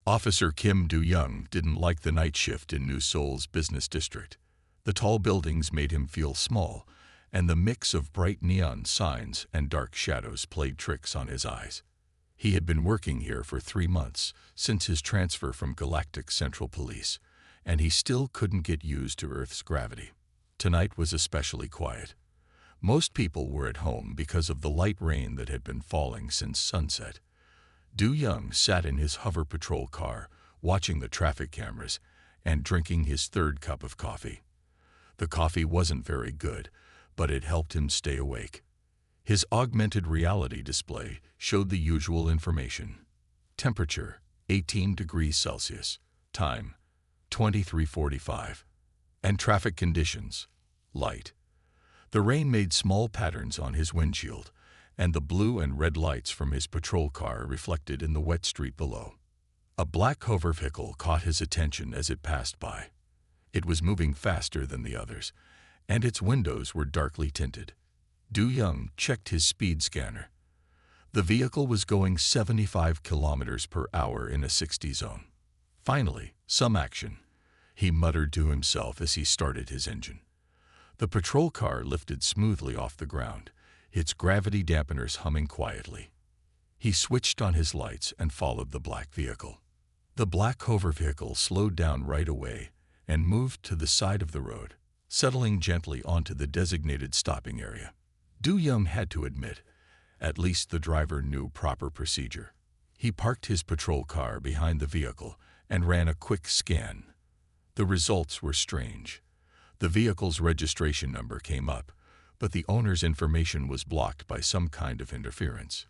Officer Kim Do-young didn't like the night shift in New Seoul's business district. The tall buildings made him feel small, and the mix of bright neon signs and dark shadows played tricks on his eyes. He had been working here for 3 months, since his transfer from Galactic Central Police, and he still couldn't get used to Earth's gravity. Tonight was especially quiet. Most people were at home because of the light rain that had been falling since sunset. Do-young sat in his hover patrol car, watching the traffic cameras and drinking his 3rd cup of coffee. The coffee wasn't very good, but it helped him stay awake. His augmented reality display showed the usual information. Temperature, 18 degrees Celsius. Time, 23:45. And traffic conditions, light. The rain made small patterns on his windshield, and the blue and red lights from his patrol car reflected in the wet street below. A black hover vehicle caught his attention as it passed by. It was moving faster than the others, and its windows were darkly tinted. Do-young checked his speed scanner. The vehicle was going 75 kilometers per hour in a 60 zone. Finally, some action, he muttered to himself as he started his engine. The patrol car lifted smoothly off the ground, its gravity dampeners humming quietly. He switched on his lights and followed the black vehicle. The black hover vehicle slowed down right away and moved to the side of the road, settling gently onto the designated stopping area. Do-young had to admit, at least the driver knew proper procedure. He parked his patrol car behind the vehicle and ran a quick scan. The results were strange. The vehicle's registration number came up, but the owner's information was blocked by some kind of interference.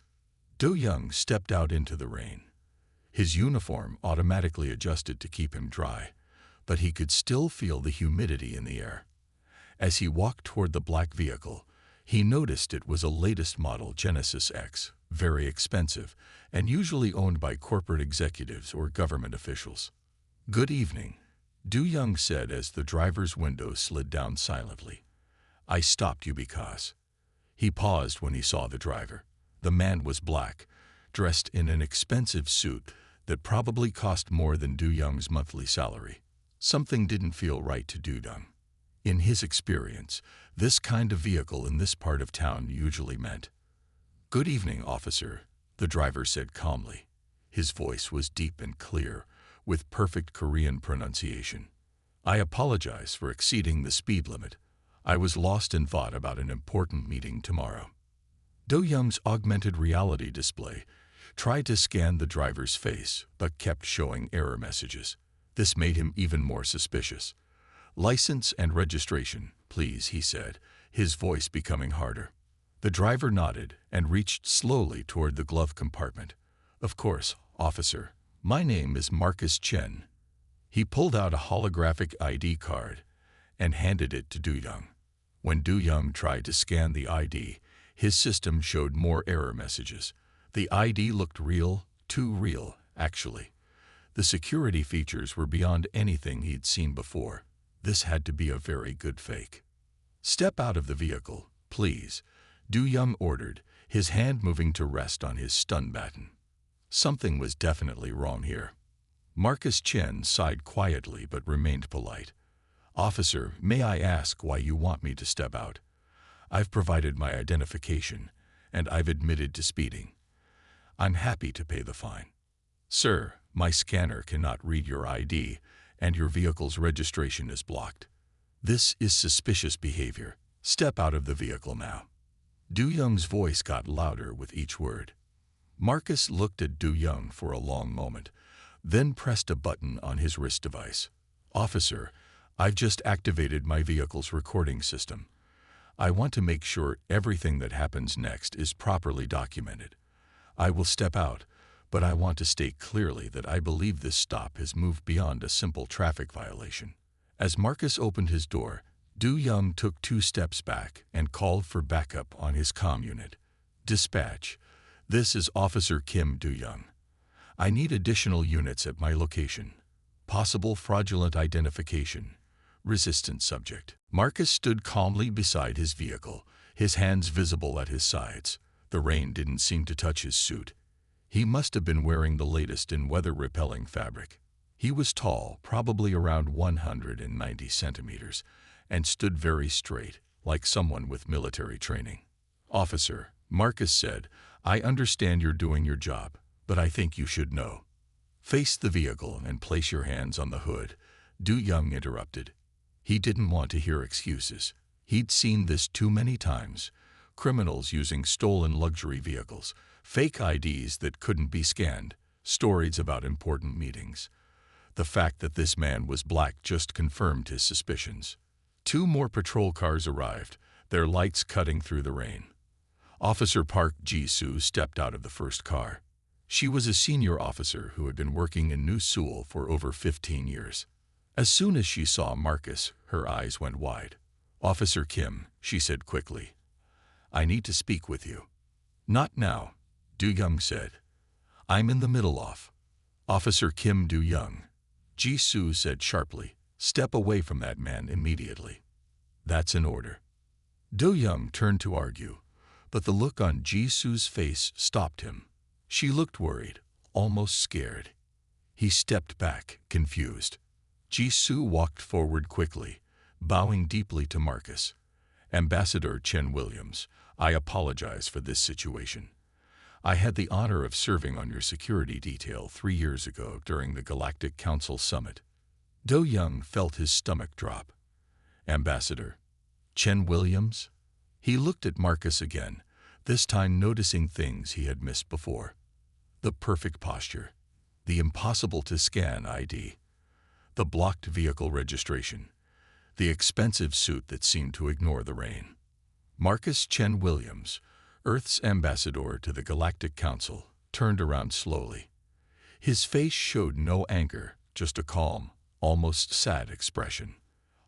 Do-young stepped out into the rain. His uniform automatically adjusted to keep him dry, but he could still feel the humidity in the air. As he walked toward the black vehicle, he noticed it was a latest model Genesis X, very expensive, and usually owned by corporate executives or government officials. "Good evening," Do-young said as the driver's window slid down silently. "I stopped you because..." He paused when he saw the driver. The man was black, dressed in an expensive suit that probably cost more than Do-young's monthly salary. Something didn't feel right to Do-young. In his experience, this kind of vehicle in this part of town usually meant, "Good evening, officer," the driver said calmly. His voice was deep and clear, with perfect Korean pronunciation. "I apologize for exceeding the speed limit. I was lost in thought about an important meeting tomorrow." Do-young's augmented reality display tried to scan the driver's face, but kept showing error messages. This made him even more suspicious. "License and registration, please," he said, his voice becoming harder. The driver nodded and reached slowly toward the glove compartment. "Of course, officer. My name is Marcus Chen." He pulled out a holographic ID card and handed it to Do-young. When Do-young tried to scan the ID, his system showed more error messages. The ID looked real, too real, actually. The security features were beyond anything he'd seen before. This had to be a very good fake. "Step out of the vehicle, please," Do-young ordered, his hand moving to rest on his stun button. Something was definitely wrong here. Marcus Chen sighed quietly but remained polite. "Officer, may I ask why you want me to step out? I've provided my identification, and I've admitted to speeding. I'm happy to pay the fine." "Sir, my scanner cannot read your ID, and your vehicle's registration is blocked. This is suspicious behavior. Step out of the vehicle now." Do-young's voice got louder with each word. Marcus looked at Do-young for a long moment, then pressed a button on his wrist device. "Officer, I've just activated my vehicle's recording system. I want to make sure everything that happens next is properly documented. I will step out, but I want to state clearly that I believe this stop has moved beyond a simple traffic violation." As Marcus opened his door, Do-young took 2 steps back and called for backup on his comm unit. "Dispatch, this is Officer Kim Do-young. I need additional units at my location. Possible fraudulent identification. Resistant subject." Marcus stood calmly beside his vehicle, his hands visible at his sides. The rain didn't seem to touch his suit. He must have been wearing the latest in weather-repelling fabric. He was tall, probably around 190 centimeters, and stood very straight, like someone with military training. "Officer," Marcus said, "I understand you're doing your job, but I think you should know." "Face the vehicle and place your hands on the hood," Du Young interrupted. He didn't want to hear excuses. He'd seen this too many times. Criminals using stolen luxury vehicles, fake IDs that couldn't be scanned, stories about important meetings. The fact that this man was black just confirmed his suspicions. 2 more patrol cars arrived, their lights cutting through the rain. Officer Park Ji-soo stepped out of the first car. She was a senior officer who had been working in New Seoul for over 15 years. As soon as she saw Marcus, her eyes went wide. "Officer Kim," she said quickly, "I need to speak with you." "Not now," Du Young said. "I'm in the middle of." "Officer Kim Du Young," Ji-soo said sharply, "step away from that man immediately." "That's an order." Du Young turned to argue, but the look on Ji-soo's face stopped him. She looked worried, almost scared. He stepped back, confused. Ji-soo walked forward quickly, bowing deeply to Marcus. "Ambassador Chen Williams, I apologize for this situation. I had the honor of serving on your security detail 3 years ago during the Galactic Council Summit." Du Young felt his stomach drop. "Ambassador Chen Williams?" He looked at Marcus again, this time noticing things he had missed before. The perfect posture, the impossible-to-scan ID, the blocked vehicle registration, the expensive suit that seemed to ignore the rain. Marcus Chen Williams, Earth's ambassador to the Galactic Council, turned around slowly. His face showed no anger, just a calm, almost sad expression.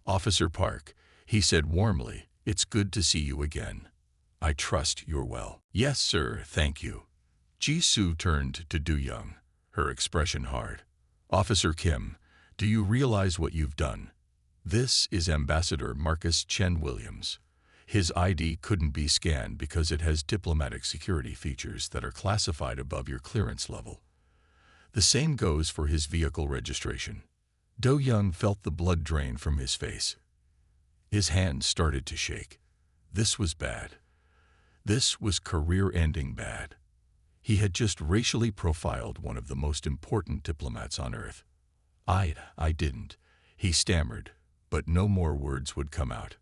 "Officer Park," he said warmly, "it's good to see you again. I trust you're well." "Yes, sir, thank you." Ji-soo turned to Du Young, her expression hard. "Officer Kim, do you realize what you've done? This is Ambassador Marcus Chen Williams. His ID couldn't be scanned because it has diplomatic security features that are classified above your clearance level. The same goes for his vehicle registration." Du Young felt the blood drain from his face. His hands started to shake. This was bad. This was career-ending bad. He had just racially profiled one of the most important diplomats on Earth. I didn't," he stammered, but no more words would come out.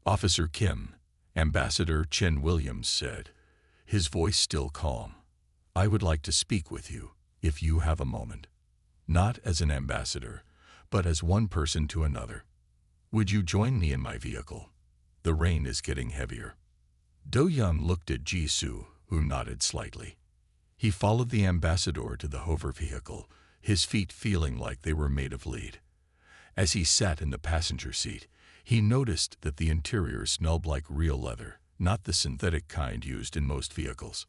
"Officer Kim," Ambassador Chen Williams said, his voice still calm, "I would like to speak with you, if you have a moment. Not as an ambassador, but as one person to another. Would you join me in my vehicle? The rain is getting heavier." Du Young looked at Ji-soo, who nodded slightly. He followed the ambassador to the hover vehicle, his feet feeling like they were made of lead. As he sat in the passenger seat, he noticed that the interior smelled like real leather, not the synthetic kind used in most vehicles.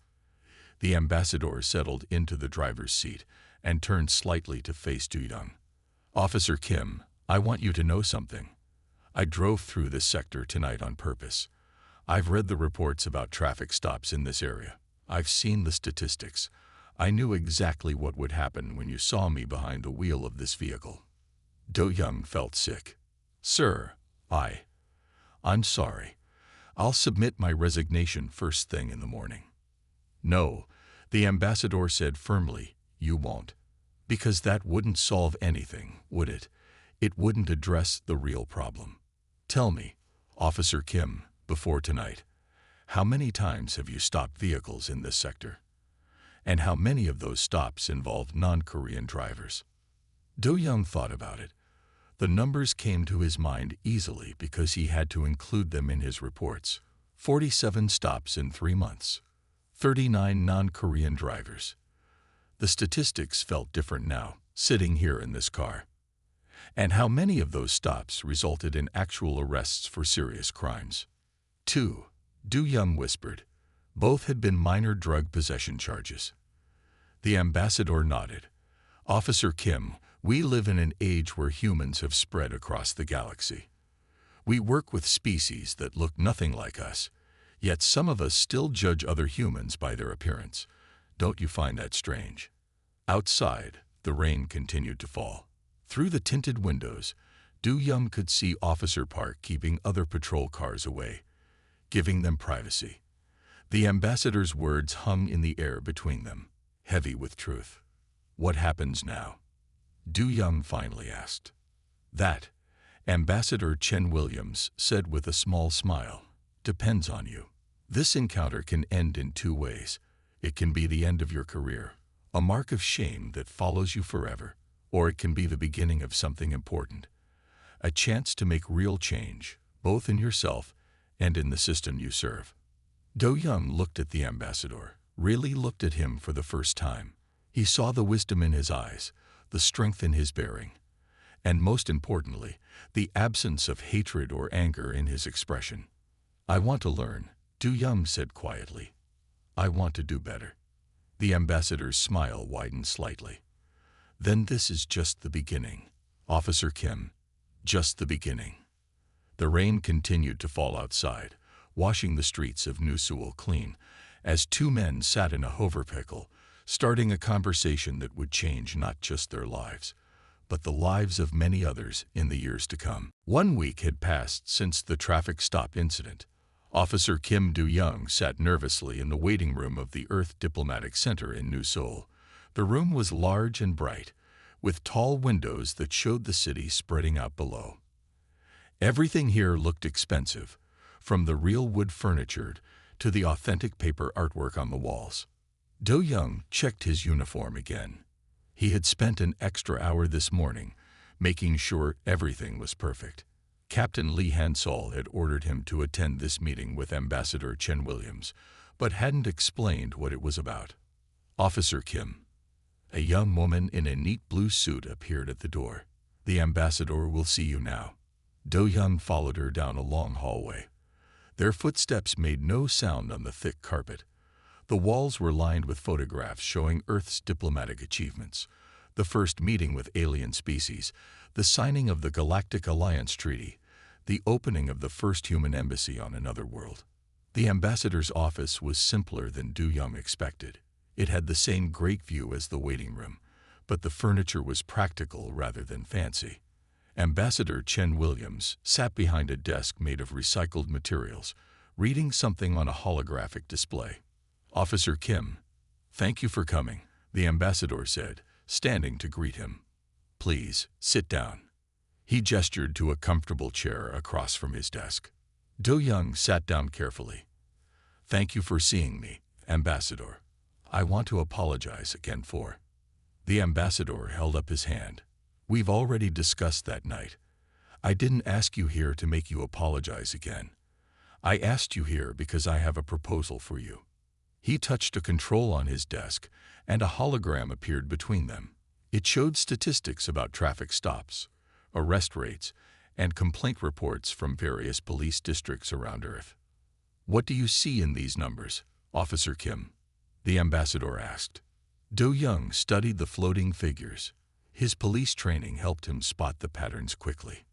The ambassador settled into the driver's seat and turned slightly to face Du Young. "Officer Kim, I want you to know something. I drove through this sector tonight on purpose. I've read the reports about traffic stops in this area. I've seen the statistics. I knew exactly what would happen when you saw me behind the wheel of this vehicle." Du Young felt sick. "Sir, I'm sorry. I'll submit my resignation first thing in the morning." "No," the ambassador said firmly, "you won't. Because that wouldn't solve anything, would it? It wouldn't address the real problem. Tell me, Officer Kim, before tonight, how many times have you stopped vehicles in this sector? And how many of those stops involved non-Korean drivers?" Du Young thought about it. The numbers came to his mind easily because he had to include them in his reports. 47 stops in 3 months. 39 non-Korean drivers. The statistics felt different now, sitting here in this car. And how many of those stops resulted in actual arrests for serious crimes? 2, Du Young whispered. Both had been minor drug possession charges. The ambassador nodded. "Officer Kim, we live in an age where humans have spread across the galaxy. We work with species that look nothing like us, yet some of us still judge other humans by their appearance. Don't you find that strange? Outside, the rain continued to fall. Through the tinted windows, Du Young could see Officer Park keeping other patrol cars away, giving them privacy. The ambassador's words hung in the air between them, heavy with truth. What happens now? Du Young finally asked. That, Ambassador Chen Williams said with a small smile, depends on you. This encounter can end in two ways. It can be the end of your career, a mark of shame that follows you forever, or it can be the beginning of something important, a chance to make real change, both in yourself and in the system you serve. Du Young looked at the ambassador, really looked at him for the first time. He saw the wisdom in his eyes, the strength in his bearing, and most importantly, the absence of hatred or anger in his expression. I want to learn, Du Young said quietly. I want to do better. The ambassador's smile widened slightly. Then this is just the beginning, Officer Kim, just the beginning. The rain continued to fall outside, washing the streets of New Seoul clean, as two men sat in a hoverpickle, starting a conversation that would change not just their lives, but the lives of many others in the years to come. 1 week had passed since the traffic stop incident. Officer Kim Du-young sat nervously in the waiting room of the Earth Diplomatic Center in New Seoul. The room was large and bright, with tall windows that showed the city spreading out below. Everything here looked expensive, from the real wood furniture to the authentic paper artwork on the walls. Du-young checked his uniform again. He had spent an extra hour this morning, making sure everything was perfect. Captain Lee Han-sol had ordered him to attend this meeting with Ambassador Chen Williams, but hadn't explained what it was about. Officer Kim, a young woman in a neat blue suit, appeared at the door. The ambassador will see you now. Du-young followed her down a long hallway. Their footsteps made no sound on the thick carpet. The walls were lined with photographs showing Earth's diplomatic achievements, the first meeting with alien species, the signing of the Galactic Alliance Treaty, the opening of the first human embassy on another world. The ambassador's office was simpler than Du-young expected. It had the same great view as the waiting room, but the furniture was practical rather than fancy. Ambassador Chen Williams sat behind a desk made of recycled materials, reading something on a holographic display. Officer Kim, thank you for coming, the ambassador said, standing to greet him. Please, sit down. He gestured to a comfortable chair across from his desk. Du-young sat down carefully. Thank you for seeing me, Ambassador. I want to apologize again for. The ambassador held up his hand. We've already discussed that night. I didn't ask you here to make you apologize again. I asked you here because I have a proposal for you. He touched a control on his desk, and a hologram appeared between them. It showed statistics about traffic stops, arrest rates, and complaint reports from various police districts around Earth. What do you see in these numbers, Officer Kim? The ambassador asked. Du-young studied the floating figures. His police training helped him spot the patterns quickly.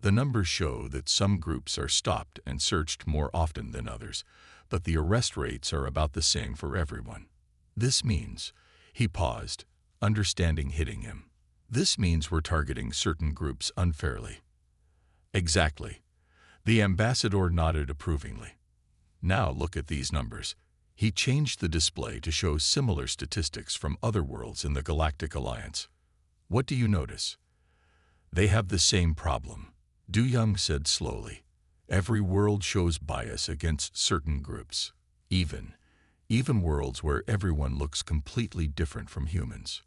The numbers show that some groups are stopped and searched more often than others, but the arrest rates are about the same for everyone. This means, he paused, understanding hitting him. This means we're targeting certain groups unfairly. Exactly. The ambassador nodded approvingly. Now look at these numbers. He changed the display to show similar statistics from other worlds in the Galactic Alliance. What do you notice? They have the same problem, Du-young said slowly. Every world shows bias against certain groups, even worlds where everyone looks completely different from humans.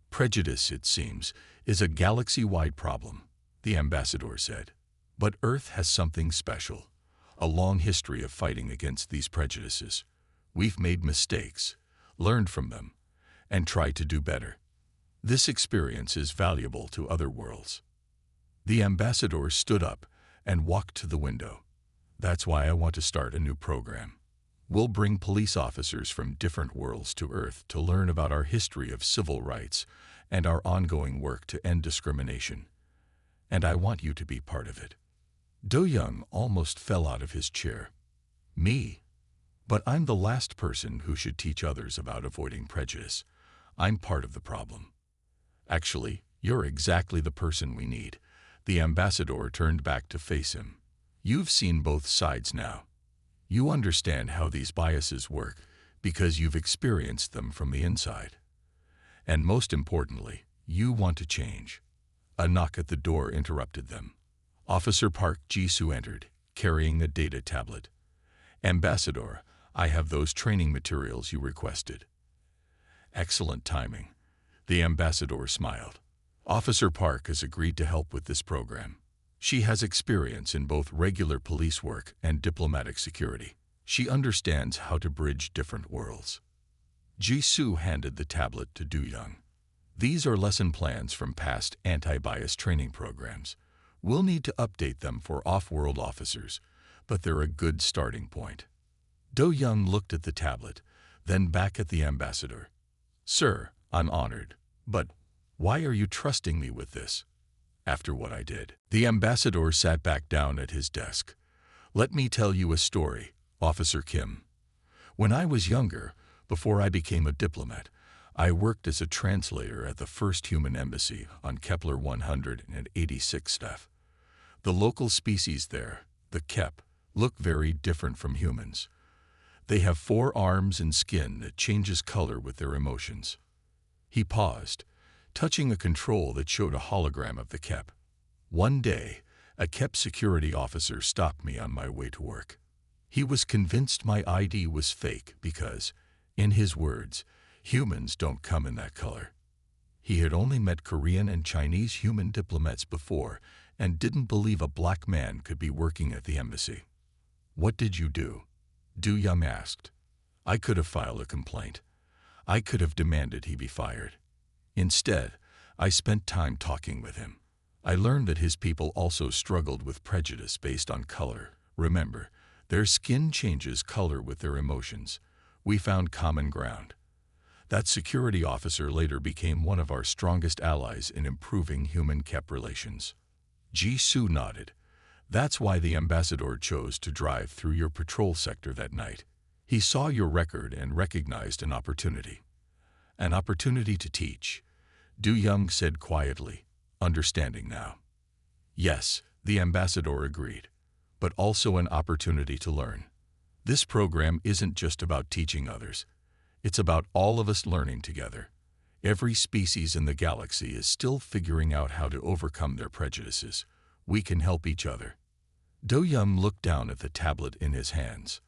Prejudice, it seems, is a galaxy-wide problem, the ambassador said. But Earth has something special, a long history of fighting against these prejudices. We've made mistakes, learned from them, and tried to do better. This experience is valuable to other worlds. The ambassador stood up and walked to the window. That's why I want to start a new program. We'll bring police officers from different worlds to Earth to learn about our history of civil rights and our ongoing work to end discrimination. And I want you to be part of it. Du-young almost fell out of his chair. Me? But I'm the last person who should teach others about avoiding prejudice. I'm part of the problem. Actually, you're exactly the person we need. The ambassador turned back to face him. You've seen both sides now. You understand how these biases work because you've experienced them from the inside. And most importantly, you want to change. A knock at the door interrupted them. Officer Park Ji-soo entered, carrying a data tablet. Ambassador, I have those training materials you requested. Excellent timing. The ambassador smiled. Officer Park has agreed to help with this program. She has experience in both regular police work and diplomatic security. She understands how to bridge different worlds. Ji-soo handed the tablet to Do-young. These are lesson plans from past anti-bias training programs. We'll need to update them for off-world officers, but they're a good starting point. Do-young looked at the tablet, then back at the ambassador. Sir, I'm honored, but why are you trusting me with this? After what I did. The ambassador sat back down at his desk. Let me tell you a story, Officer Kim. When I was younger, before I became a diplomat, I worked as a translator at the first human embassy on Kepler 186 staff. The local species there, the Kep, look very different from humans. They have 4 arms and skin that changes color with their emotions. He paused, touching a control that showed a hologram of the Kep. One day, a Kep security officer stopped me on my way to work. He was convinced my ID was fake because, in his words, humans don't come in that color. He had only met Korean and Chinese human diplomats before and didn't believe a black man could be working at the embassy. What did you do? Do-young asked. I could have filed a complaint. I could have demanded he be fired. Instead, I spent time talking with him. I learned that his people also struggled with prejudice based on color. Remember, their skin changes color with their emotions. We found common ground. That security officer later became one of our strongest allies in improving human-Kep relations. Ji-soo nodded. That's why the ambassador chose to drive through your patrol sector that night. He saw your record and recognized an opportunity. An opportunity to teach. Do-young said quietly, understanding now. Yes, the ambassador agreed, but also an opportunity to learn. This program isn't just about teaching others. It's about all of us learning together. Every species in the galaxy is still figuring out how to overcome their prejudices. We can help each other. Do-young looked down at the tablet in his hands.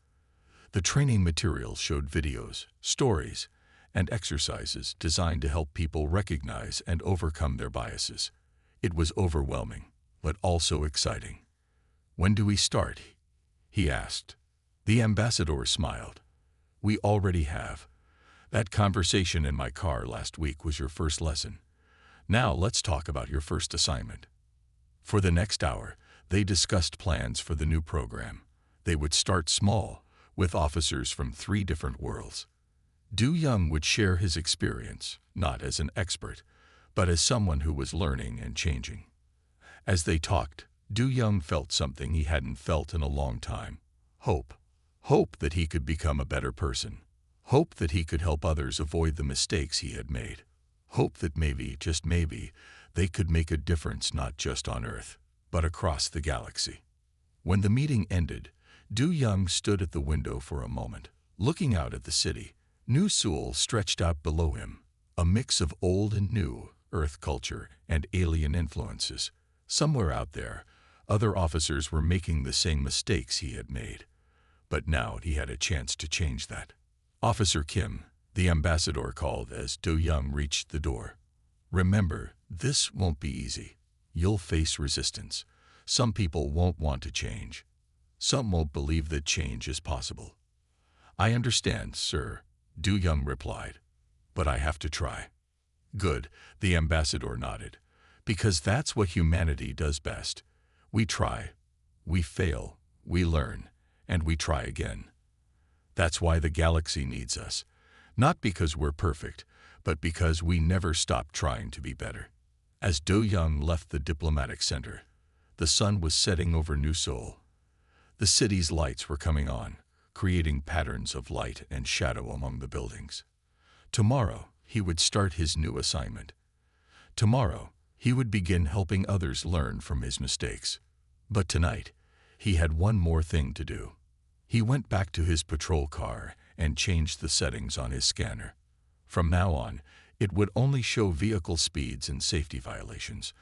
The training materials showed videos, stories, and exercises designed to help people recognize and overcome their biases. It was overwhelming, but also exciting. When do we start? He asked. The ambassador smiled. We already have. That conversation in my car last week was your first lesson. Now let's talk about your first assignment. For the next hour, they discussed plans for the new program. They would start small, with officers from 3 different worlds. Do-young would share his experience, not as an expert, but as someone who was learning and changing. As they talked, Do-young felt something he hadn't felt in a long time. Hope. Hope that he could become a better person. Hope that he could help others avoid the mistakes he had made. Hope that maybe, just maybe, they could make a difference not just on Earth, but across the galaxy. When the meeting ended, Do-young stood at the window for a moment, looking out at the city. New Seoul stretched out below him, a mix of old and new, Earth culture and alien influences. Somewhere out there, other officers were making the same mistakes he had made. But now he had a chance to change that. Officer Kim, the ambassador called as Do-young reached the door. Remember, this won't be easy. You'll face resistance. Some people won't want to change. Some won't believe that change is possible. I understand, sir, Do-young replied. But I have to try. Good, the ambassador nodded. Because that's what humanity does best. We try, we fail, we learn, and we try again. That's why the galaxy needs us. Not because we're perfect, but because we never stop trying to be better. As Do-young left the diplomatic center, the sun was setting over New Seoul. The city's lights were coming on, creating patterns of light and shadow among the buildings. Tomorrow, he would start his new assignment. Tomorrow, he would begin helping others learn from his mistakes. But tonight, he had one more thing to do. He went back to his patrol car and changed the settings on his scanner. From now on, it would only show vehicle speeds and safety violations.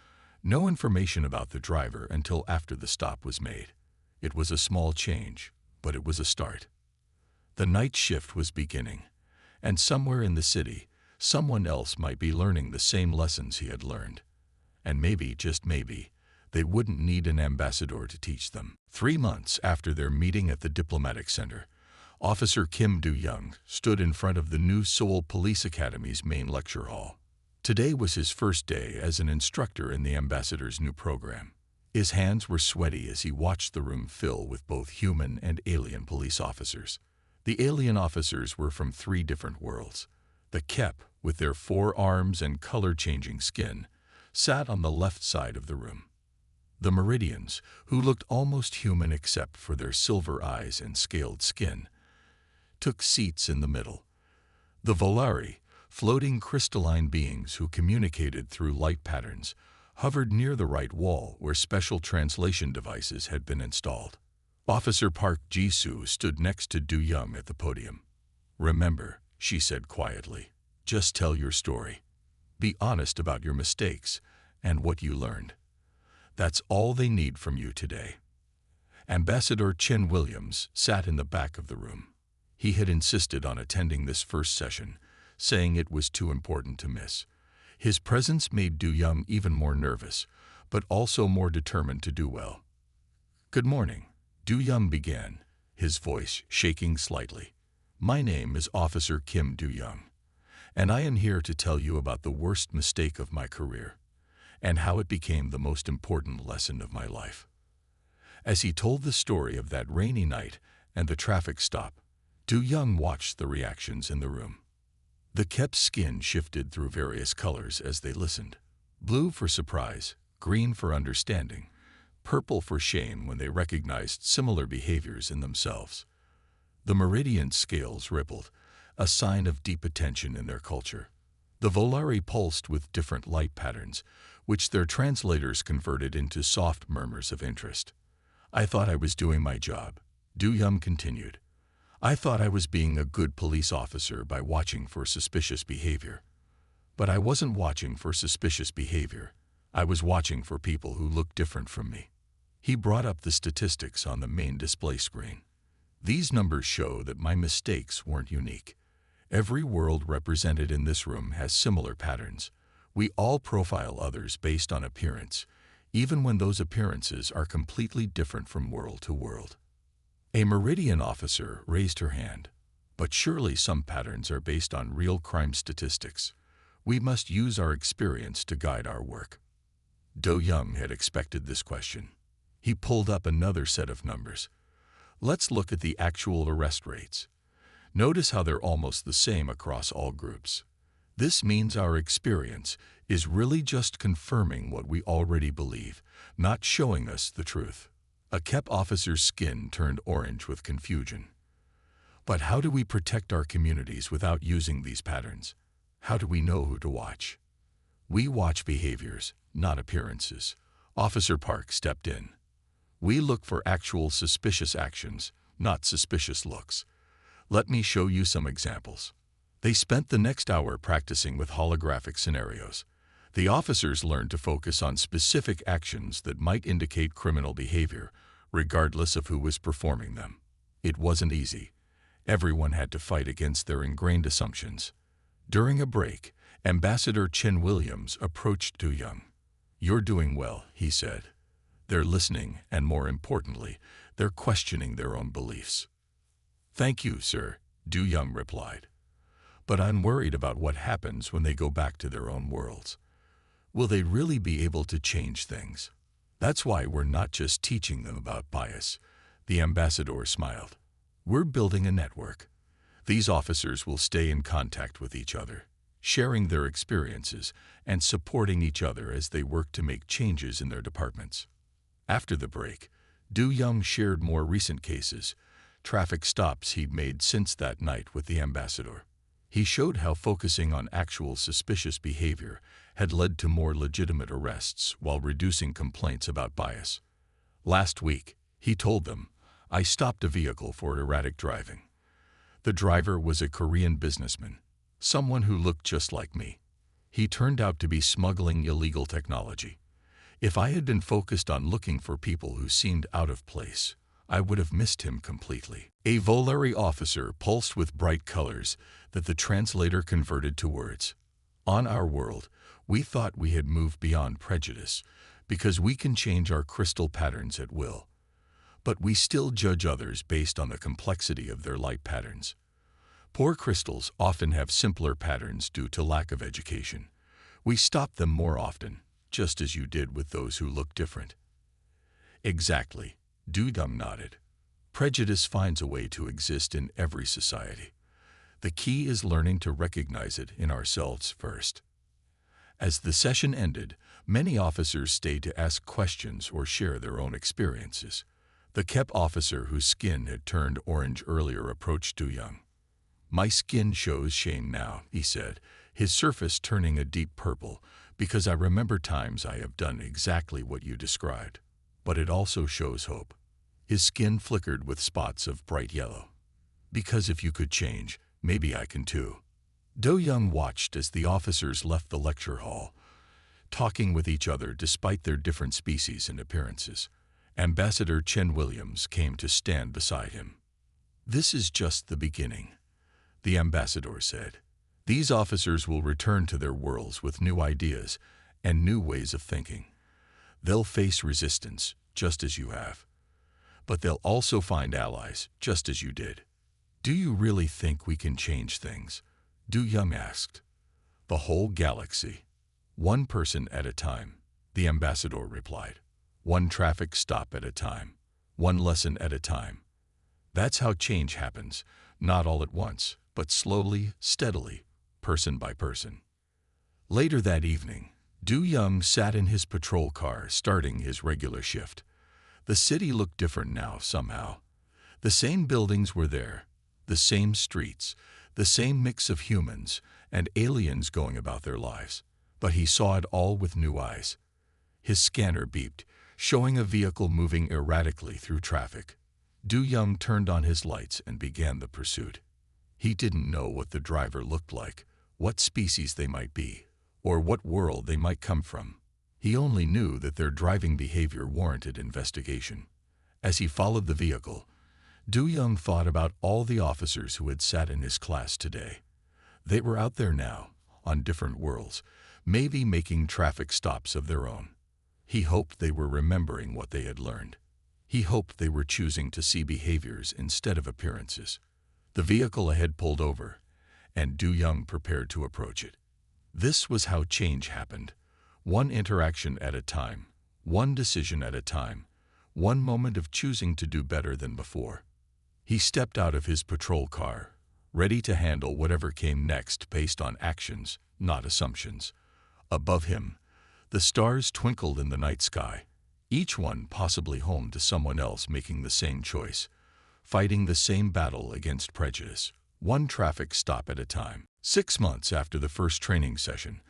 No information about the driver until after the stop was made. It was a small change, but it was a start. The night shift was beginning, and somewhere in the city, someone else might be learning the same lessons he had learned. And maybe, just maybe, they wouldn't need an ambassador to teach them. 3 months after their meeting at the Diplomatic Center, Officer Kim Do-young stood in front of the new Seoul Police Academy's main lecture hall. Today was his first day as an instructor in the ambassador's new program. His hands were sweaty as he watched the room fill with both human and alien police officers. The alien officers were from 3 different worlds. The Kep, with their 4 arms and color-changing skin, sat on the left side of the room. The Meridians, who looked almost human except for their silver eyes and scaled skin, took seats in the middle. The Volari, floating crystalline beings who communicated through light patterns, hovered near the right wall where special translation devices had been installed. Officer Park Ji-soo stood next to Do-young at the podium. "Remember," she said quietly, "just tell your story. Be honest about your mistakes and what you learned. That's all they need from you today." Ambassador Chen Williams sat in the back of the room. He had insisted on attending this first session, saying it was too important to miss. His presence made Do-young even more nervous, but also more determined to do well. "Good morning," Do-young began, his voice shaking slightly. "My name is Officer Kim Do-young, and I am here to tell you about the worst mistake of my career, and how it became the most important lesson of my life." As he told the story of that rainy night and the traffic stop, Do-young watched the reactions in the room. The Kep's skin shifted through various colors as they listened. Blue for surprise, green for understanding, purple for shame when they recognized similar behaviors in themselves. The Meridian scales rippled, a sign of deep attention in their culture. The Volari pulsed with different light patterns, which their translators converted into soft murmurs of interest. "I thought I was doing my job," Do-young continued. "I thought I was being a good police officer by watching for suspicious behavior. But I wasn't watching for suspicious behavior. I was watching for people who looked different from me." He brought up the statistics on the main display screen. "These numbers show that my mistakes weren't unique. Every world represented in this room has similar patterns. We all profile others based on appearance, even when those appearances are completely different from world to world." A Meridian officer raised her hand. "But surely some patterns are based on real crime statistics. We must use our experience to guide our work." Do-young had expected this question. He pulled up another set of numbers. "Let's look at the actual arrest rates. Notice how they're almost the same across all groups. This means our experience is really just confirming what we already believe, not showing us the truth." A Kep officer's skin turned orange with confusion. "But how do we protect our communities without using these patterns? How do we know who to watch?" "We watch behaviors, not appearances." Officer Park stepped in. "We look for actual suspicious actions, not suspicious looks. Let me show you some examples." They spent the next hour practicing with holographic scenarios. The officers learned to focus on specific actions that might indicate criminal behavior, regardless of who was performing them. It wasn't easy. Everyone had to fight against their ingrained assumptions. During a break, Ambassador Chen Williams approached Do-young. "You're doing well," he said. "They're listening, and more importantly, they're questioning their own beliefs." "Thank you, sir," Do-young replied. "But I'm worried about what happens when they go back to their own worlds. Will they really be able to change things? That's why we're not just teaching them about bias." The ambassador smiled. "We're building a network. These officers will stay in contact with each other, sharing their experiences and supporting each other as they work to make changes in their departments." After the break, Do-young shared more recent cases, traffic stops he'd made since that night with the ambassador. He showed how focusing on actual suspicious behavior had led to more legitimate arrests while reducing complaints about bias. Last week, he told them, I stopped a vehicle for erratic driving. The driver was a Korean businessman, someone who looked just like me. He turned out to be smuggling illegal technology. If I had been focused on looking for people who seemed out of place, I would have missed him completely. A Volare officer pulsed with bright colors that the translator converted to words. On our world, we thought we had moved beyond prejudice because we can change our crystal patterns at will. But we still judge others based on the complexity of their light patterns. Poor crystals often have simpler patterns due to lack of education. We stop them more often, just as you did with those who look different. Exactly, Dudum nodded. Prejudice finds a way to exist in every society. The key is learning to recognize it in ourselves first. As the session ended, many officers stayed to ask questions or share their own experiences. The KEP officer whose skin had turned orange earlier approached Duyung. My skin shows shame now, he said, his surface turning a deep purple, because I remember times I have done exactly what you described. But it also shows hope. His skin flickered with spots of bright yellow. Because if you could change, maybe I can too. Do-young watched as the officers left the lecture hall, talking with each other despite their different species and appearances. Ambassador Chen Williams came to stand beside him. This is just the beginning, the ambassador said. These officers will return to their worlds with new ideas and new ways of thinking. They'll face resistance, just as you have. But they'll also find allies, just as you did. Do you really think we can change things? Du-young asked. The whole galaxy. One person at a time, the ambassador replied. One traffic stop at a time. One lesson at a time. That's how change happens, not all at once, but slowly, steadily, person by person. Later that evening, Du-young sat in his patrol car, starting his regular shift. The city looked different now, somehow. The same buildings were there, the same streets, the same mix of humans and aliens going about their lives. But he saw it all with new eyes. His scanner beeped, showing a vehicle moving erratically through traffic. Du-young turned on his lights and began the pursuit. He didn't know what the driver looked like, what species they might be, or what world they might come from. He only knew that their driving behavior warranted investigation. As he followed the vehicle, Du-young thought about all the officers who had sat in his class today. They were out there now, on different worlds, maybe making traffic stops of their own. He hoped they were remembering what they had learned. He hoped they were choosing to see behaviors instead of appearances. The vehicle ahead pulled over, and Du-young prepared to approach it. This was how change happened. One interaction at a time, one decision at a time, one moment of choosing to do better than before. He stepped out of his patrol car, ready to handle whatever came next based on actions, not assumptions. Above him, the stars twinkled in the night sky, each one possibly home to someone else making the same choice, fighting the same battle against prejudice, one traffic stop at a time. 6 months after the first training session,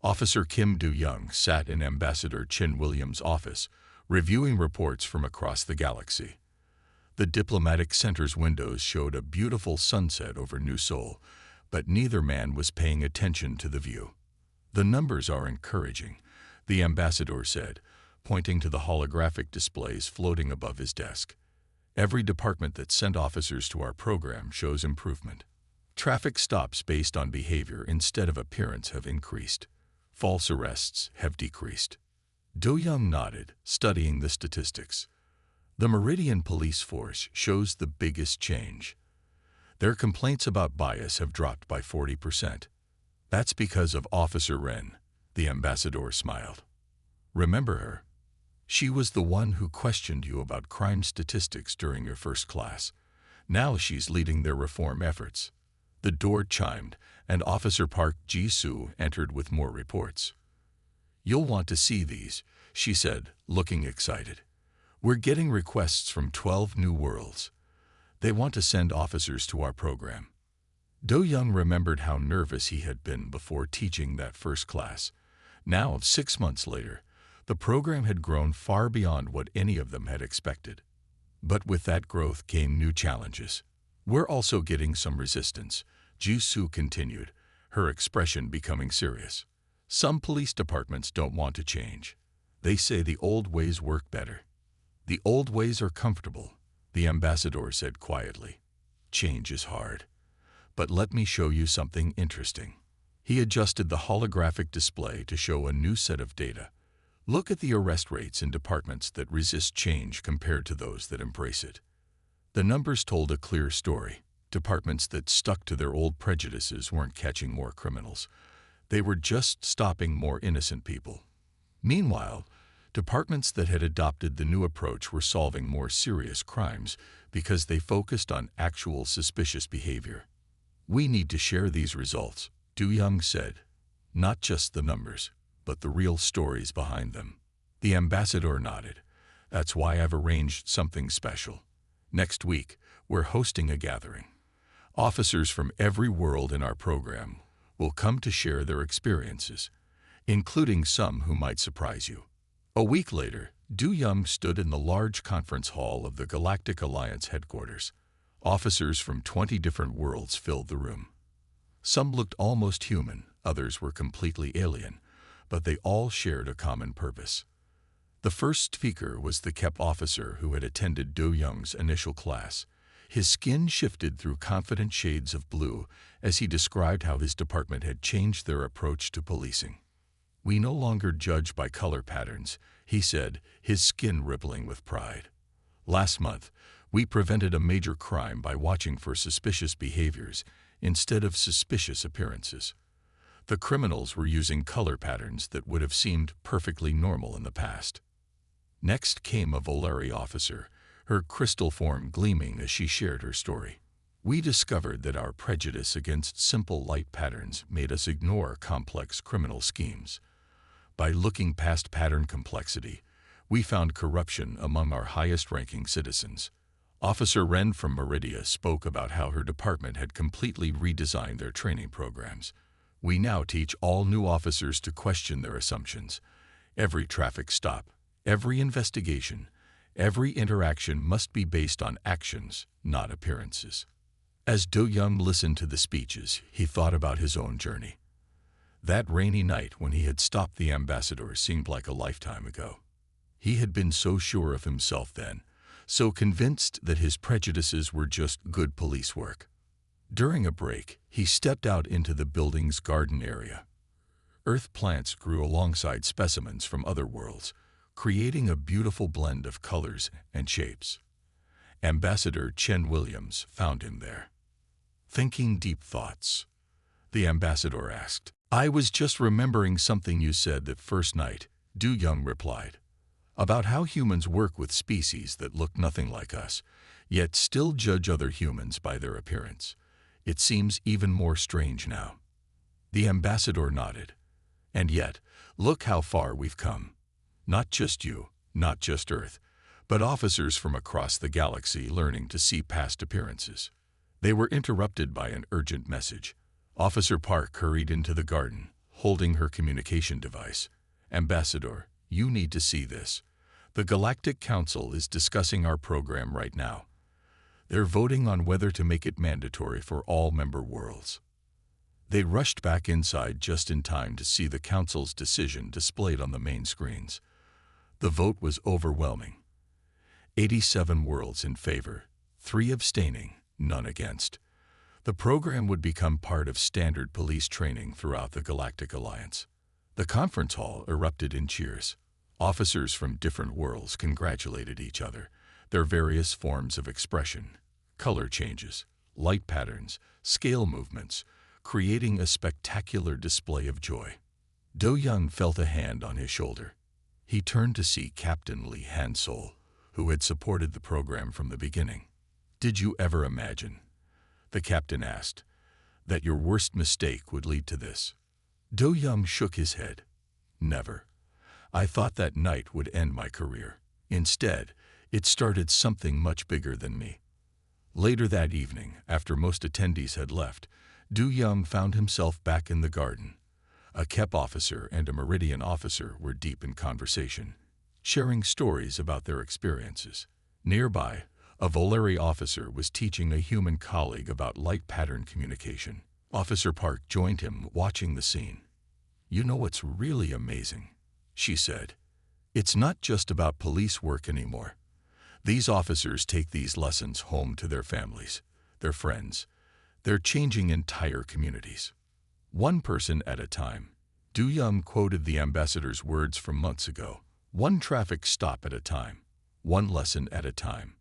Officer Kim Du-young sat in Ambassador Chen Williams' office, reviewing reports from across the galaxy. The diplomatic center's windows showed a beautiful sunset over New Seoul, but neither man was paying attention to the view. The numbers are encouraging, the ambassador said, pointing to the holographic displays floating above his desk. Every department that sent officers to our program shows improvement. Traffic stops based on behavior instead of appearance have increased. False arrests have decreased. Do-young nodded, studying the statistics. The Meridian Police Force shows the biggest change. Their complaints about bias have dropped by 40%. That's because of Officer Ren, the ambassador smiled. Remember her? She was the one who questioned you about crime statistics during your first class. Now she's leading their reform efforts. The door chimed, and Officer Park Ji-soo entered with more reports. You'll want to see these, she said, looking excited. We're getting requests from 12 new worlds. They want to send officers to our program. Do Young remembered how nervous he had been before teaching that first class. Now, 6 months later, the program had grown far beyond what any of them had expected. But with that growth came new challenges. We're also getting some resistance, Ju-Soo continued, her expression becoming serious. Some police departments don't want to change. They say the old ways work better. The old ways are comfortable, the ambassador said quietly. Change is hard. But let me show you something interesting. He adjusted the holographic display to show a new set of data. Look at the arrest rates in departments that resist change compared to those that embrace it. The numbers told a clear story. Departments that stuck to their old prejudices weren't catching more criminals. They were just stopping more innocent people. Meanwhile, departments that had adopted the new approach were solving more serious crimes because they focused on actual suspicious behavior. We need to share these results, Du Young said. Not just the numbers, but the real stories behind them. The ambassador nodded. That's why I've arranged something special. Next week, we're hosting a gathering. Officers from every world in our program will come to share their experiences, including some who might surprise you. A week later, Du Young stood in the large conference hall of the Galactic Alliance headquarters. Officers from 20 different worlds filled the room. Some looked almost human, others were completely alien, but they all shared a common purpose. The first speaker was the KEP officer who had attended Do Young's initial class. His skin shifted through confident shades of blue as he described how his department had changed their approach to policing. We no longer judge by color patterns, he said, his skin rippling with pride. Last month, we prevented a major crime by watching for suspicious behaviors instead of suspicious appearances. The criminals were using color patterns that would have seemed perfectly normal in the past. Next came a Volari officer, her crystal form gleaming as she shared her story. We discovered that our prejudice against simple light patterns made us ignore complex criminal schemes. By looking past pattern complexity, we found corruption among our highest-ranking citizens. Officer Ren from Meridia spoke about how her department had completely redesigned their training programs. We now teach all new officers to question their assumptions. Every traffic stop, every investigation, every interaction must be based on actions, not appearances. As Do Young listened to the speeches, he thought about his own journey. That rainy night when he had stopped the ambassador seemed like a lifetime ago. He had been so sure of himself then, so convinced that his prejudices were just good police work. During a break, he stepped out into the building's garden area. Earth plants grew alongside specimens from other worlds, creating a beautiful blend of colors and shapes. Ambassador Chen Williams found him there. Thinking deep thoughts, the ambassador asked. I was just remembering something you said that first night, Du Young replied. About how humans work with species that look nothing like us, yet still judge other humans by their appearance. It seems even more strange now. The ambassador nodded. And yet, look how far we've come. Not just you, not just Earth, but officers from across the galaxy learning to see past appearances. They were interrupted by an urgent message. Officer Park hurried into the garden, holding her communication device. Ambassador, you need to see this. The Galactic Council is discussing our program right now. They're voting on whether to make it mandatory for all member worlds. They rushed back inside just in time to see the Council's decision displayed on the main screens. The vote was overwhelming. 87 worlds in favor, 3 abstaining, none against. The program would become part of standard police training throughout the Galactic Alliance. The conference hall erupted in cheers. Officers from different worlds congratulated each other, their various forms of expression, color changes, light patterns, scale movements, creating a spectacular display of joy. Do Young felt a hand on his shoulder. He turned to see Captain Lee Hansol, who had supported the program from the beginning. Did you ever imagine, the captain asked, that your worst mistake would lead to this? Do Young shook his head. Never. I thought that night would end my career. Instead, it started something much bigger than me. Later that evening, after most attendees had left, Du Young found himself back in the garden. A KEP officer and a Meridian officer were deep in conversation, sharing stories about their experiences. Nearby, a Volare officer was teaching a human colleague about light pattern communication. Officer Park joined him, watching the scene. "You know what's really amazing?" she said. "It's not just about police work anymore. These officers take these lessons home to their families, their friends. They're changing entire communities. One person at a time." Du Young quoted the ambassador's words from months ago. One traffic stop at a time. One lesson at a time.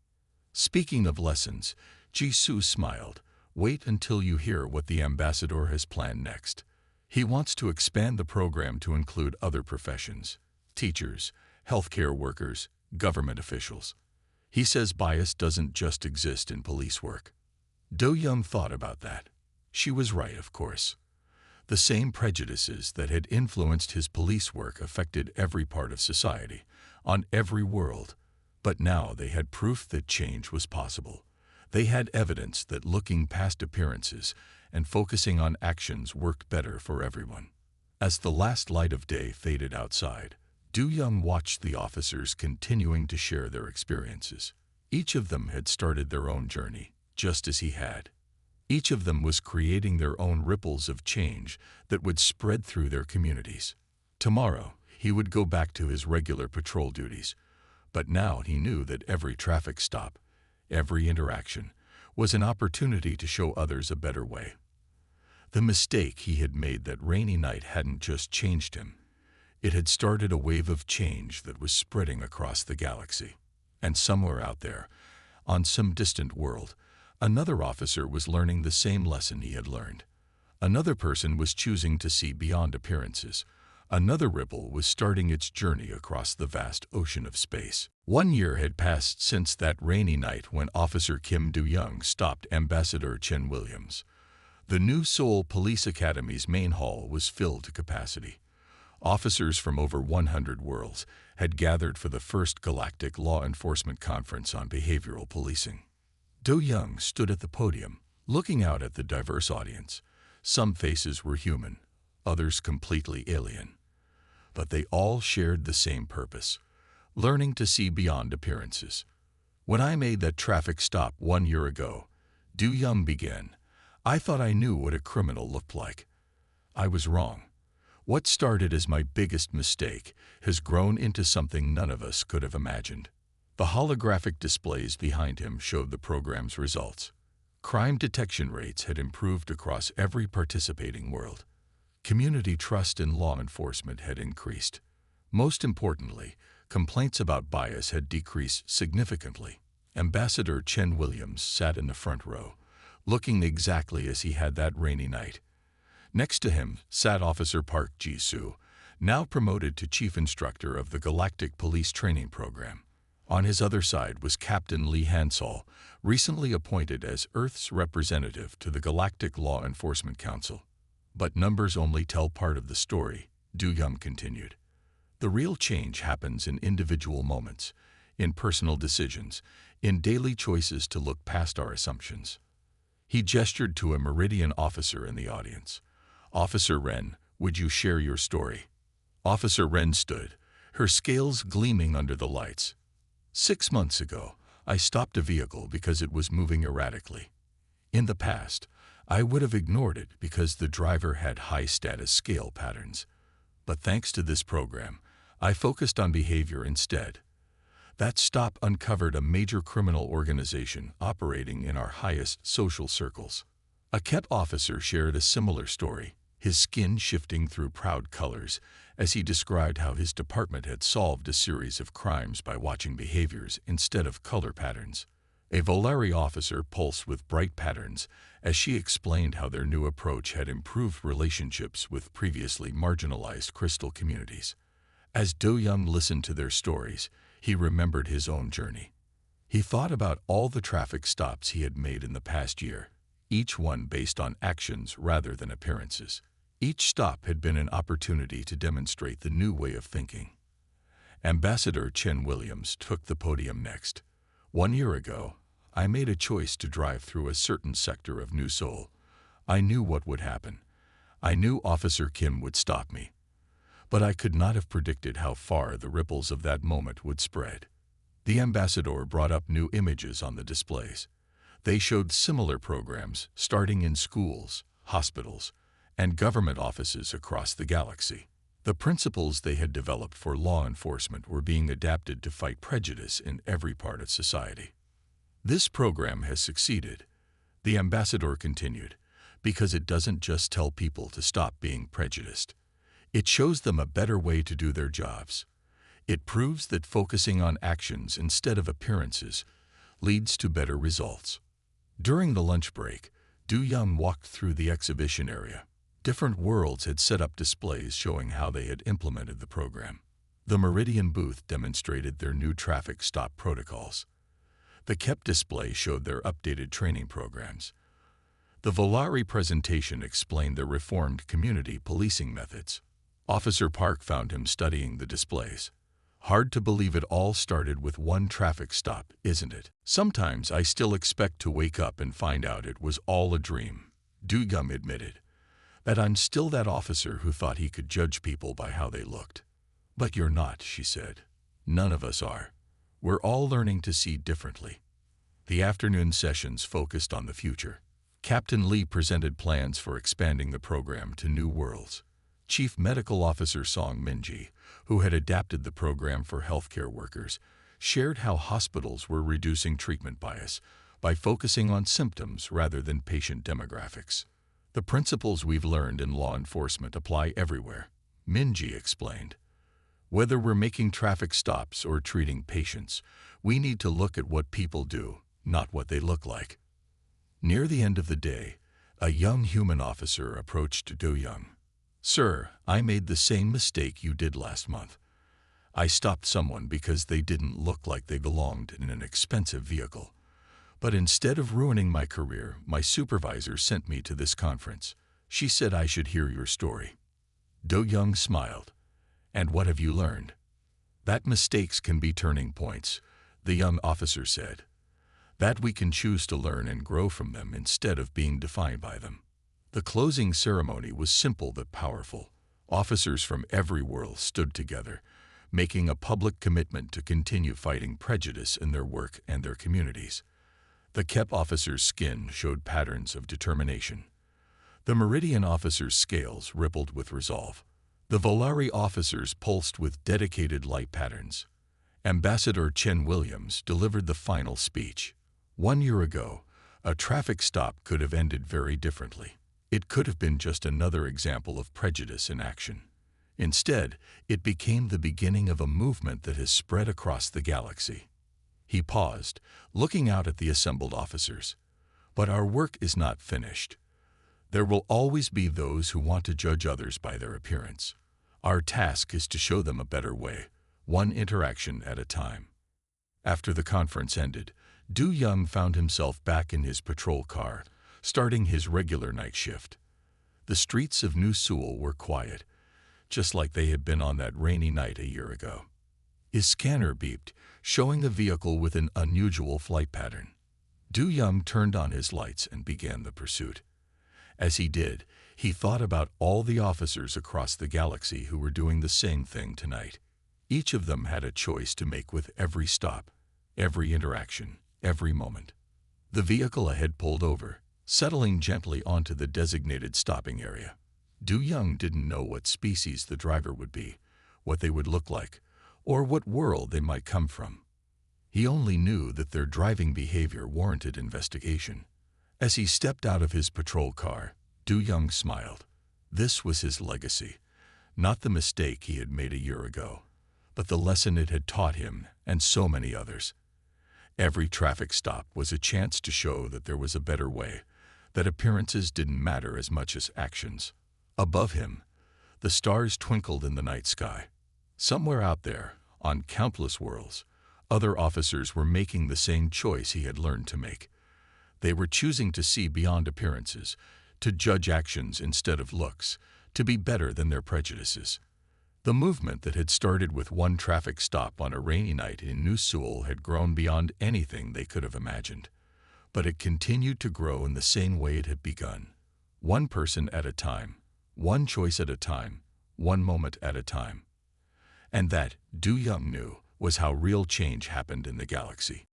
Speaking of lessons, Jisoo smiled. "Wait until you hear what the ambassador has planned next. He wants to expand the program to include other professions. Teachers, healthcare workers, government officials. He says bias doesn't just exist in police work." Do Young thought about that. She was right, of course. The same prejudices that had influenced his police work affected every part of society, on every world. But now they had proof that change was possible. They had evidence that looking past appearances and focusing on actions worked better for everyone. As the last light of day faded outside, Du Young watched the officers continuing to share their experiences. Each of them had started their own journey, just as he had. Each of them was creating their own ripples of change that would spread through their communities. Tomorrow, he would go back to his regular patrol duties, but now he knew that every traffic stop, every interaction, was an opportunity to show others a better way. The mistake he had made that rainy night hadn't just changed him. It had started a wave of change that was spreading across the galaxy. And somewhere out there, on some distant world, another officer was learning the same lesson he had learned. Another person was choosing to see beyond appearances. Another ripple was starting its journey across the vast ocean of space. 1 year had passed since that rainy night when Officer Kim Do-young stopped Ambassador Chen Williams. The new Seoul Police Academy's main hall was filled to capacity. Officers from over 100 worlds had gathered for the first Galactic Law Enforcement Conference on Behavioral Policing. Do-young stood at the podium, looking out at the diverse audience. Some faces were human, others completely alien. But they all shared the same purpose, learning to see beyond appearances. "When I made that traffic stop 1 year ago," Do-young began, "I thought I knew what a criminal looked like. I was wrong. What started as my biggest mistake has grown into something none of us could have imagined." The holographic displays behind him showed the program's results. Crime detection rates had improved across every participating world. Community trust in law enforcement had increased. Most importantly, complaints about bias had decreased significantly. Ambassador Chen Williams sat in the front row, looking exactly as he had that rainy night. Next to him sat Officer Park Ji-soo, now promoted to Chief Instructor of the Galactic Police Training Program. On his other side was Captain Lee Han-sol, recently appointed as Earth's representative to the Galactic Law Enforcement Council. "But numbers only tell part of the story," Do-young continued. "The real change happens in individual moments, in personal decisions, in daily choices to look past our assumptions." He gestured to a Meridian officer in the audience. "Officer Ren, would you share your story?" Officer Ren stood, her scales gleaming under the lights. 6 months ago, I stopped a vehicle because it was moving erratically. In the past, I would have ignored it because the driver had high-status scale patterns. But thanks to this program, I focused on behavior instead. That stop uncovered a major criminal organization operating in our highest social circles. A KEP officer shared a similar story, his skin shifting through proud colors as he described how his department had solved a series of crimes by watching behaviors instead of color patterns. A Volare officer pulsed with bright patterns as she explained how their new approach had improved relationships with previously marginalized crystal communities. As Do-young listened to their stories, he remembered his own journey. He thought about all the traffic stops he had made in the past year, each one based on actions rather than appearances. Each stop had been an opportunity to demonstrate the new way of thinking. Ambassador Chen Williams took the podium next. 1 year ago, I made a choice to drive through a certain sector of New Seoul. I knew what would happen. I knew Officer Kim would stop me. But I could not have predicted how far the ripples of that moment would spread. The ambassador brought up new images on the displays. They showed similar programs starting in schools, hospitals, and government offices across the galaxy. The principles they had developed for law enforcement were being adapted to fight prejudice in every part of society. This program has succeeded, the ambassador continued, because it doesn't just tell people to stop being prejudiced. It shows them a better way to do their jobs. It proves that focusing on actions instead of appearances leads to better results. During the lunch break, Do-young walked through the exhibition area. Different worlds had set up displays showing how they had implemented the program. The Meridian booth demonstrated their new traffic stop protocols. The KEP display showed their updated training programs. The Volari presentation explained their reformed community policing methods. Officer Park found him studying the displays. Hard to believe it all started with one traffic stop, isn't it? Sometimes I still expect to wake up and find out it was all a dream, Do-young admitted. That I'm still that officer who thought he could judge people by how they looked. But you're not, she said. None of us are. We're all learning to see differently. The afternoon sessions focused on the future. Captain Lee presented plans for expanding the program to new worlds. Chief Medical Officer Song Min-ji, who had adapted the program for healthcare workers, shared how hospitals were reducing treatment bias by focusing on symptoms rather than patient demographics. The principles we've learned in law enforcement apply everywhere, Min-ji explained. Whether we're making traffic stops or treating patients, we need to look at what people do, not what they look like. Near the end of the day, a young human officer approached Do-young. Sir, I made the same mistake you did last month. I stopped someone because they didn't look like they belonged in an expensive vehicle. But instead of ruining my career, my supervisor sent me to this conference. She said I should hear your story. Do-young smiled. And what have you learned? That mistakes can be turning points, the young officer said. That we can choose to learn and grow from them instead of being defined by them. The closing ceremony was simple but powerful. Officers from every world stood together, making a public commitment to continue fighting prejudice in their work and their communities. The KEP officer's skin showed patterns of determination. The Meridian officer's scales rippled with resolve. The Volari officers pulsed with dedicated light patterns. Ambassador Chen Williams delivered the final speech. 1 year ago, a traffic stop could have ended very differently. It could have been just another example of prejudice in action. Instead, it became the beginning of a movement that has spread across the galaxy. He paused, looking out at the assembled officers. But our work is not finished. There will always be those who want to judge others by their appearance. Our task is to show them a better way, one interaction at a time. After the conference ended, Do-young found himself back in his patrol car, starting his regular night shift. The streets of New Seoul were quiet, just like they had been on that rainy night a year ago. His scanner beeped, showing a vehicle with an unusual flight pattern. Do-young turned on his lights and began the pursuit. As he did, he thought about all the officers across the galaxy who were doing the same thing tonight. Each of them had a choice to make with every stop, every interaction, every moment. The vehicle ahead pulled over, settling gently onto the designated stopping area. Do-young didn't know what species the driver would be, what they would look like, or what world they might come from. He only knew that their driving behavior warranted investigation. As he stepped out of his patrol car, Do-young smiled. This was his legacy, not the mistake he had made a year ago, but the lesson it had taught him and so many others. Every traffic stop was a chance to show that there was a better way, that appearances didn't matter as much as actions. Above him, the stars twinkled in the night sky. Somewhere out there, on countless worlds, other officers were making the same choice he had learned to make. They were choosing to see beyond appearances, to judge actions instead of looks, to be better than their prejudices. The movement that had started with one traffic stop on a rainy night in New Seoul had grown beyond anything they could have imagined. But it continued to grow in the same way it had begun. One person at a time, one choice at a time, one moment at a time. And that, Du Young knew, was how real change happened in the galaxy.